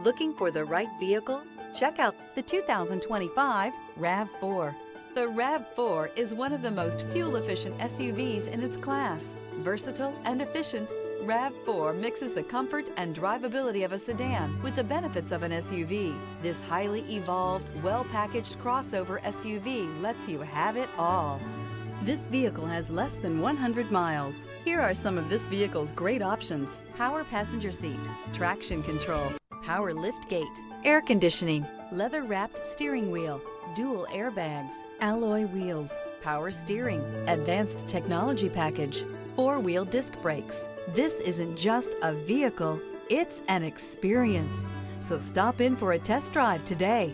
Looking for the right vehicle? Check out the 2025 RAV4. The RAV4 is one of the most fuel-efficient SUVs in its class. Versatile and efficient, RAV4 mixes the comfort and drivability of a sedan with the benefits of an SUV. This highly evolved, well-packaged crossover SUV lets you have it all. This vehicle has less than 100 miles. Here are some of this vehicle's great options: power passenger seat, traction control, power lift gate, air conditioning, leather-wrapped steering wheel, dual airbags, alloy wheels, power steering, advanced technology package, four-wheel disc brakes. This isn't just a vehicle, it's an experience. So stop in for a test drive today.